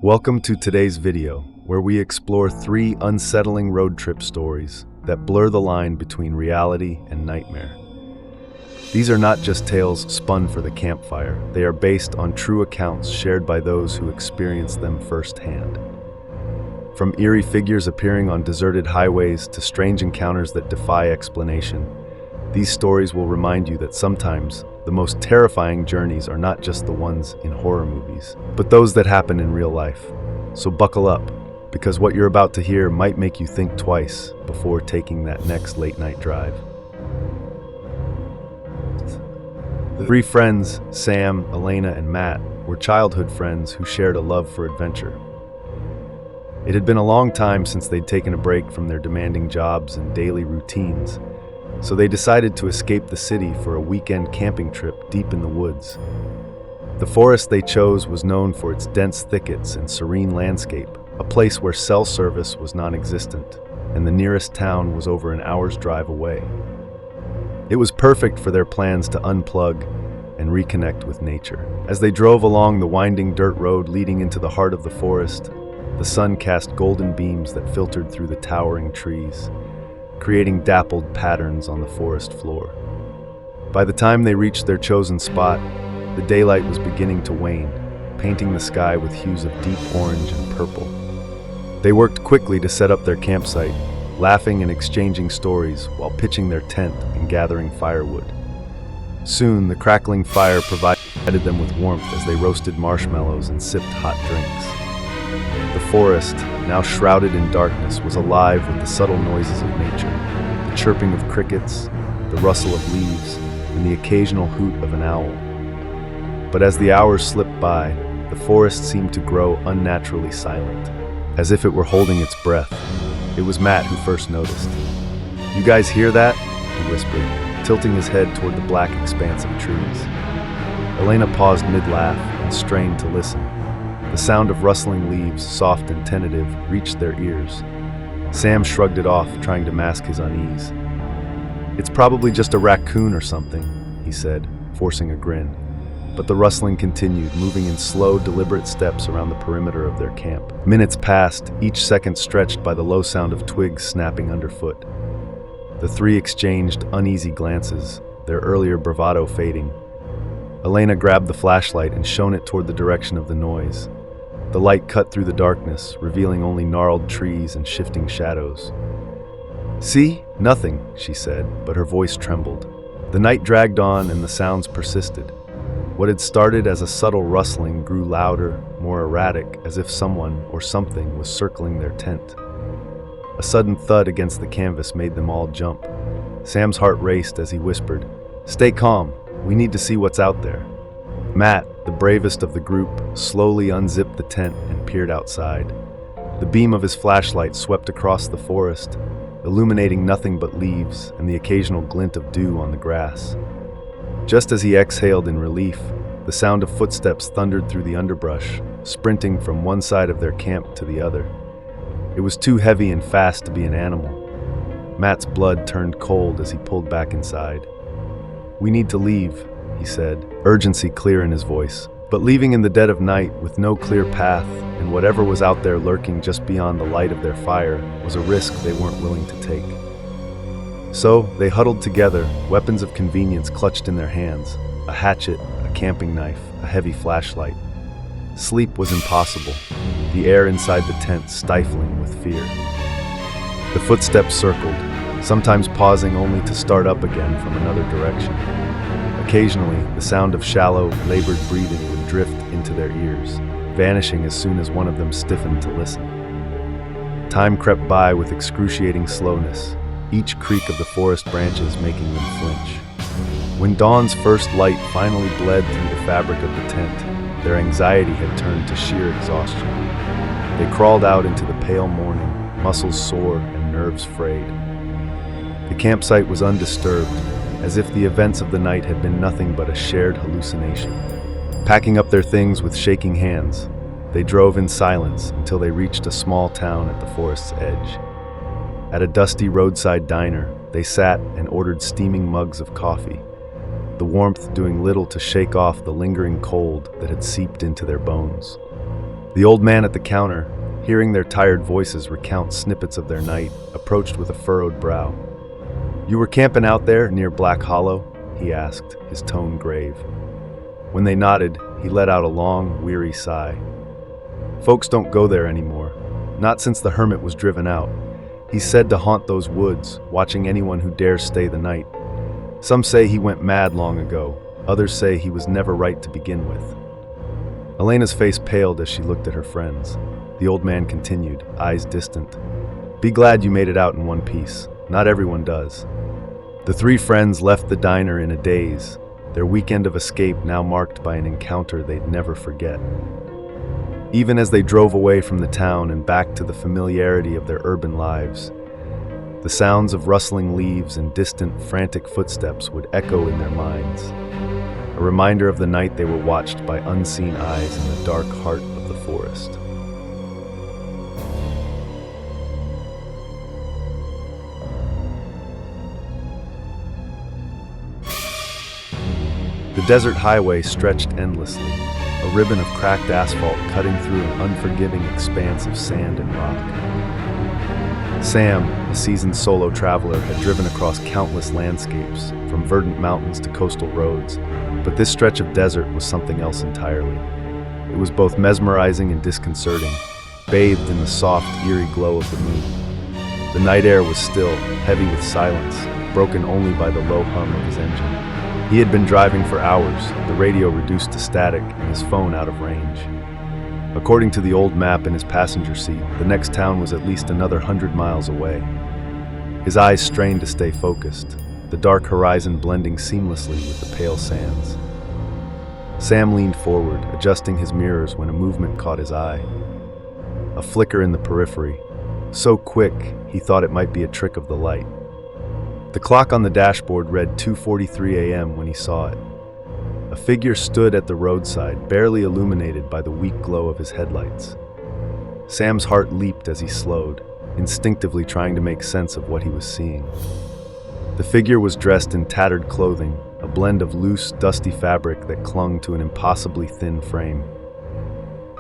Welcome to today's video, where we explore 3 unsettling road trip stories that blur the line between reality and nightmare. These are not just tales spun for the campfire, they are based on true accounts shared by those who experienced them firsthand. From eerie figures appearing on deserted highways to strange encounters that defy explanation, these stories will remind you that sometimes the most terrifying journeys are not just the ones in horror movies, but those that happen in real life. So buckle up, because what you're about to hear might make you think twice before taking that next late-night drive. The 3 friends, Sam, Elena, and Matt, were childhood friends who shared a love for adventure. It had been a long time since they'd taken a break from their demanding jobs and daily routines, so they decided to escape the city for a weekend camping trip deep in the woods. The forest they chose was known for its dense thickets and serene landscape, a place where cell service was non-existent, and the nearest town was over an hour's drive away. It was perfect for their plans to unplug and reconnect with nature. As they drove along the winding dirt road leading into the heart of the forest, the sun cast golden beams that filtered through the towering trees, creating dappled patterns on the forest floor. By the time they reached their chosen spot, the daylight was beginning to wane, painting the sky with hues of deep orange and purple. They worked quickly to set up their campsite, laughing and exchanging stories while pitching their tent and gathering firewood. Soon, the crackling fire provided them with warmth as they roasted marshmallows and sipped hot drinks. The forest, now shrouded in darkness, was alive with the subtle noises of nature, the chirping of crickets, the rustle of leaves, and the occasional hoot of an owl. But as the hours slipped by, the forest seemed to grow unnaturally silent, as if it were holding its breath. It was Matt who first noticed. "You guys hear that?" he whispered, tilting his head toward the black expanse of trees. Elena paused mid-laugh and strained to listen. The sound of rustling leaves, soft and tentative, reached their ears. Sam shrugged it off, trying to mask his unease. "It's probably just a raccoon or something," he said, forcing a grin. But the rustling continued, moving in slow, deliberate steps around the perimeter of their camp. Minutes passed, each second stretched by the low sound of twigs snapping underfoot. The 3 exchanged uneasy glances, their earlier bravado fading. Elena grabbed the flashlight and shone it toward the direction of the noise. The light cut through the darkness, revealing only gnarled trees and shifting shadows. "See? Nothing," she said, but her voice trembled. The night dragged on and the sounds persisted. What had started as a subtle rustling grew louder, more erratic, as if someone or something was circling their tent. A sudden thud against the canvas made them all jump. Sam's heart raced as he whispered, "Stay calm, we need to see what's out there." Matt, the bravest of the group, slowly unzipped the tent and peered outside. The beam of his flashlight swept across the forest, illuminating nothing but leaves and the occasional glint of dew on the grass. Just as he exhaled in relief, the sound of footsteps thundered through the underbrush, sprinting from one side of their camp to the other. It was too heavy and fast to be an animal. Matt's blood turned cold as he pulled back inside. "We need to leave," he said, urgency clear in his voice. But leaving in the dead of night with no clear path and whatever was out there lurking just beyond the light of their fire was a risk they weren't willing to take. So they huddled together, weapons of convenience clutched in their hands, a hatchet, a camping knife, a heavy flashlight. Sleep was impossible, the air inside the tent stifling with fear. The footsteps circled, sometimes pausing only to start up again from another direction. Occasionally, the sound of shallow, labored breathing would drift into their ears, vanishing as soon as one of them stiffened to listen. Time crept by with excruciating slowness, each creak of the forest branches making them flinch. When dawn's first light finally bled through the fabric of the tent, their anxiety had turned to sheer exhaustion. They crawled out into the pale morning, muscles sore and nerves frayed. The campsite was undisturbed, as if the events of the night had been nothing but a shared hallucination. Packing up their things with shaking hands, they drove in silence until they reached a small town at the forest's edge. At a dusty roadside diner, they sat and ordered steaming mugs of coffee, the warmth doing little to shake off the lingering cold that had seeped into their bones. The old man at the counter, hearing their tired voices recount snippets of their night, approached with a furrowed brow. "You were camping out there near Black Hollow?" he asked, his tone grave. When they nodded, he let out a long, weary sigh. "Folks don't go there anymore, not since the hermit was driven out. He's said to haunt those woods, watching anyone who dares stay the night. Some say he went mad long ago, others say he was never right to begin with." Elena's face paled as she looked at her friends. The old man continued, eyes distant. "Be glad you made it out in one piece. Not everyone does." The three friends left the diner in a daze, their weekend of escape now marked by an encounter they'd never forget. Even as they drove away from the town and back to the familiarity of their urban lives, the sounds of rustling leaves and distant, frantic footsteps would echo in their minds, a reminder of the night they were watched by unseen eyes in the dark heart of the forest. The desert highway stretched endlessly, a ribbon of cracked asphalt cutting through an unforgiving expanse of sand and rock. Sam, a seasoned solo traveler, had driven across countless landscapes, from verdant mountains to coastal roads, but this stretch of desert was something else entirely. It was both mesmerizing and disconcerting, bathed in the soft, eerie glow of the moon. The night air was still, heavy with silence, broken only by the low hum of his engine. He had been driving for hours, the radio reduced to static and his phone out of range. According to the old map in his passenger seat, the next town was at least another 100 miles away. His eyes strained to stay focused, the dark horizon blending seamlessly with the pale sands. Sam leaned forward, adjusting his mirrors when a movement caught his eye. A flicker in the periphery, so quick he thought it might be a trick of the light. The clock on the dashboard read 2:43 a.m. when he saw it. A figure stood at the roadside, barely illuminated by the weak glow of his headlights. Sam's heart leaped as he slowed, instinctively trying to make sense of what he was seeing. The figure was dressed in tattered clothing, a blend of loose, dusty fabric that clung to an impossibly thin frame.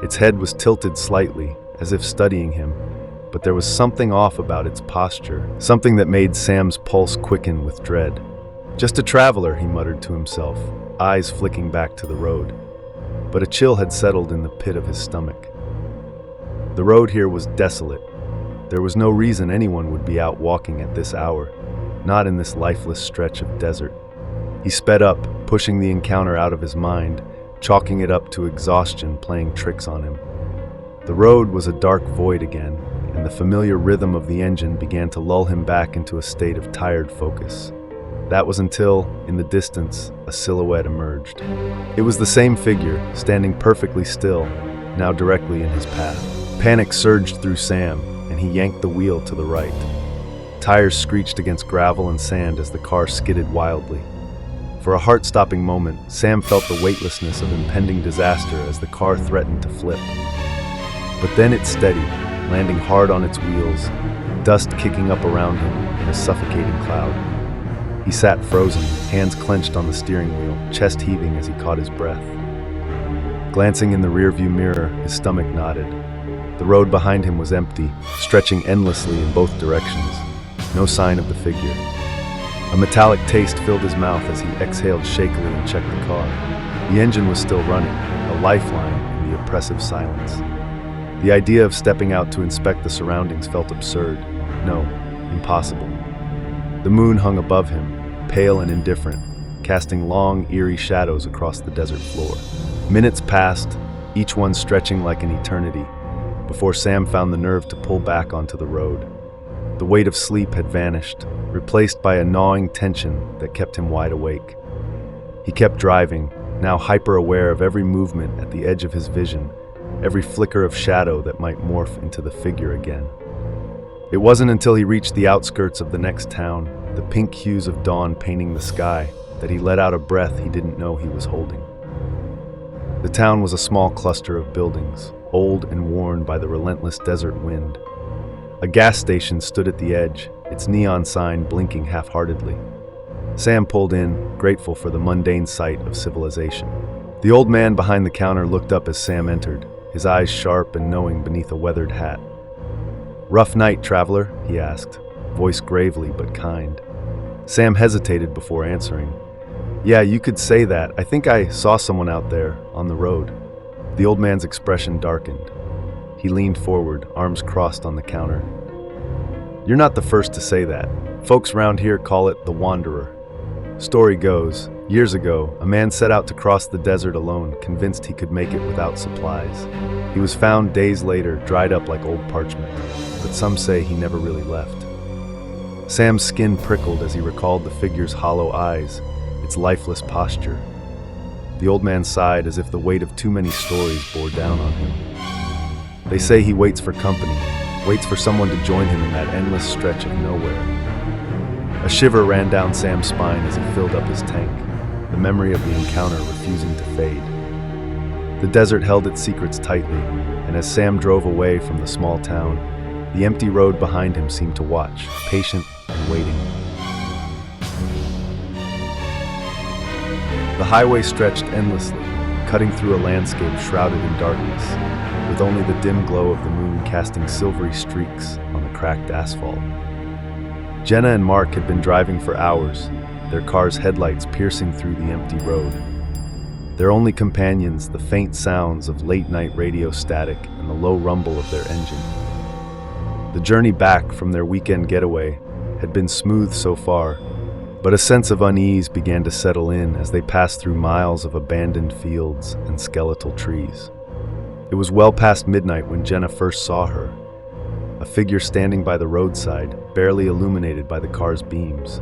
Its head was tilted slightly, as if studying him, but there was something off about its posture, something that made Sam's pulse quicken with dread. "Just a traveler," he muttered to himself, eyes flicking back to the road. But a chill had settled in the pit of his stomach. The road here was desolate. There was no reason anyone would be out walking at this hour, not in this lifeless stretch of desert. He sped up, pushing the encounter out of his mind, chalking it up to exhaustion playing tricks on him. The road was a dark void again, and the familiar rhythm of the engine began to lull him back into a state of tired focus. That was until, in the distance, a silhouette emerged. It was the same figure, standing perfectly still, now directly in his path. Panic surged through Sam, and he yanked the wheel to the right. Tires screeched against gravel and sand as the car skidded wildly. For a heart-stopping moment, Sam felt the weightlessness of impending disaster as the car threatened to flip. But then it steadied, landing hard on its wheels, dust kicking up around him in a suffocating cloud. He sat frozen, hands clenched on the steering wheel, chest heaving as he caught his breath. Glancing in the rearview mirror, his stomach knotted. The road behind him was empty, stretching endlessly in both directions. No sign of the figure. A metallic taste filled his mouth as he exhaled shakily and checked the car. The engine was still running, a lifeline in the oppressive silence. The idea of stepping out to inspect the surroundings felt absurd. No, impossible. The moon hung above him, pale and indifferent, casting long, eerie shadows across the desert floor. Minutes passed, each one stretching like an eternity, before Sam found the nerve to pull back onto the road. The weight of sleep had vanished, replaced by a gnawing tension that kept him wide awake. He kept driving, now hyper-aware of every movement at the edge of his vision, every flicker of shadow that might morph into the figure again. It wasn't until he reached the outskirts of the next town, the pink hues of dawn painting the sky, that he let out a breath he didn't know he was holding. The town was a small cluster of buildings, old and worn by the relentless desert wind. A gas station stood at the edge, its neon sign blinking half-heartedly. Sam pulled in, grateful for the mundane sight of civilization. The old man behind the counter looked up as Sam entered, his eyes sharp and knowing beneath a weathered hat. "Rough night, traveler?" he asked, voice gravely but kind. Sam hesitated before answering. "Yeah, you could say that. I think I saw someone out there, on the road." The old man's expression darkened. He leaned forward, arms crossed on the counter. "You're not the first to say that. Folks round here call it the Wanderer. Story goes, years ago, a man set out to cross the desert alone, convinced he could make it without supplies. He was found days later, dried up like old parchment, but some say he never really left." Sam's skin prickled as he recalled the figure's hollow eyes, its lifeless posture. The old man sighed as if the weight of too many stories bore down on him. "They say he waits for company, waits for someone to join him in that endless stretch of nowhere." A shiver ran down Sam's spine as he filled up his tank, the memory of the encounter refusing to fade. The desert held its secrets tightly, and as Sam drove away from the small town, the empty road behind him seemed to watch, patient and waiting. The highway stretched endlessly, cutting through a landscape shrouded in darkness, with only the dim glow of the moon casting silvery streaks on the cracked asphalt. Jenna and Mark had been driving for hours, their car's headlights piercing through the empty road. Their only companions, the faint sounds of late-night radio static and the low rumble of their engine. The journey back from their weekend getaway had been smooth so far, but a sense of unease began to settle in as they passed through miles of abandoned fields and skeletal trees. It was well past midnight when Jenna first saw her, a figure standing by the roadside, barely illuminated by the car's beams.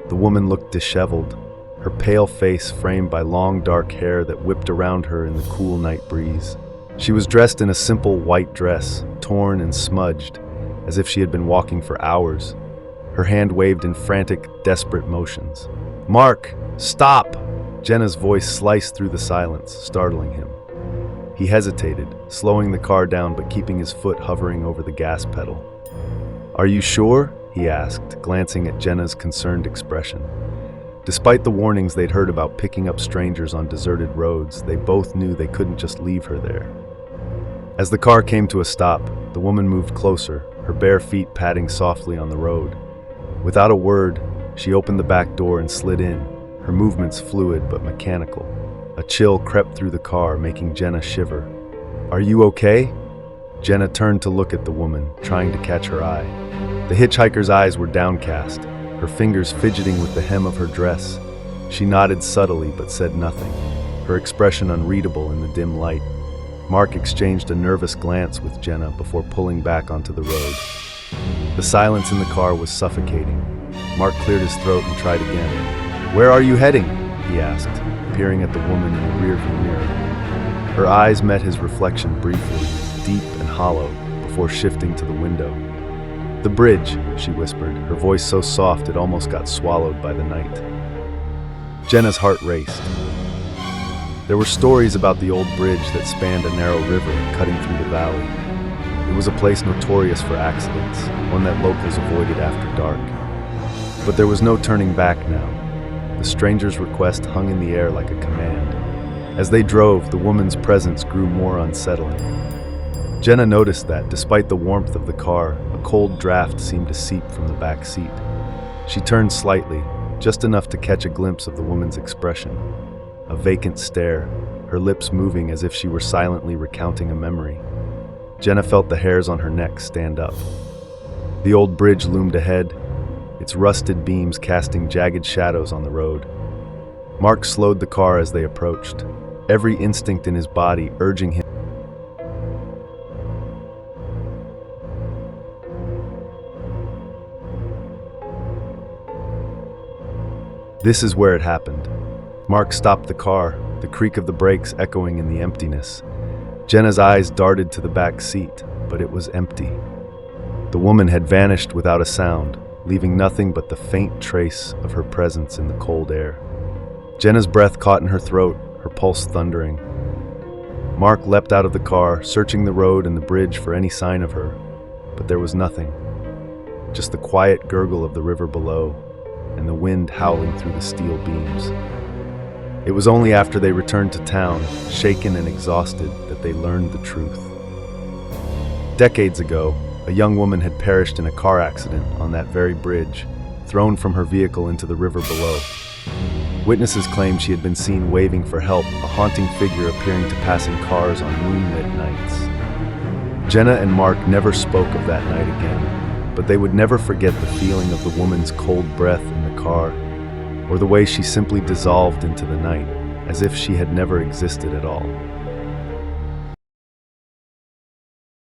The woman looked disheveled, her pale face framed by long dark hair that whipped around her in the cool night breeze. She was dressed in a simple white dress, torn and smudged, as if she had been walking for hours. Her hand waved in frantic, desperate motions. "Mark, stop!" Jenna's voice sliced through the silence, startling him. He hesitated, slowing the car down but keeping his foot hovering over the gas pedal. "Are you sure?" he asked, glancing at Jenna's concerned expression. Despite the warnings they'd heard about picking up strangers on deserted roads, they both knew they couldn't just leave her there. As the car came to a stop, the woman moved closer, her bare feet padding softly on the road. Without a word, she opened the back door and slid in, her movements fluid but mechanical. A chill crept through the car, making Jenna shiver. "Are you okay?" Jenna turned to look at the woman, trying to catch her eye. The hitchhiker's eyes were downcast, her fingers fidgeting with the hem of her dress. She nodded subtly but said nothing, her expression unreadable in the dim light. Mark exchanged a nervous glance with Jenna before pulling back onto the road. The silence in the car was suffocating. Mark cleared his throat and tried again. "Where are you heading?" he asked, peering at the woman in the rearview mirror. Her eyes met his reflection briefly, deep and hollow, before shifting to the window. "The bridge," she whispered, her voice so soft it almost got swallowed by the night. Jenna's heart raced. There were stories about the old bridge that spanned a narrow river cutting through the valley. It was a place notorious for accidents, one that locals avoided after dark. But there was no turning back now. The stranger's request hung in the air like a command. As they drove, the woman's presence grew more unsettling. Jenna noticed that, despite the warmth of the car, a cold draft seemed to seep from the back seat. She turned slightly, just enough to catch a glimpse of the woman's expression. A vacant stare, her lips moving as if she were silently recounting a memory. Jenna felt the hairs on her neck stand up. The old bridge loomed ahead, its rusted beams casting jagged shadows on the road. Mark slowed the car as they approached, every instinct in his body urging him. This is where it happened. Mark stopped the car, the creak of the brakes echoing in the emptiness. Jenna's eyes darted to the back seat, but it was empty. The woman had vanished without a sound, leaving nothing but the faint trace of her presence in the cold air. Jenna's breath caught in her throat, her pulse thundering. Mark leapt out of the car, searching the road and the bridge for any sign of her, but there was nothing. Just the quiet gurgle of the river below, and the wind howling through the steel beams. It was only after they returned to town, shaken and exhausted, that that they learned the truth. Decades ago, a young woman had perished in a car accident on that very bridge, thrown from her vehicle into the river below. Witnesses claimed she had been seen waving for help, a haunting figure appearing to passing cars on moonlit nights. Jenna and Mark never spoke of that night again, but they would never forget the feeling of the woman's cold breath in the car, or the way she simply dissolved into the night, as if she had never existed at all.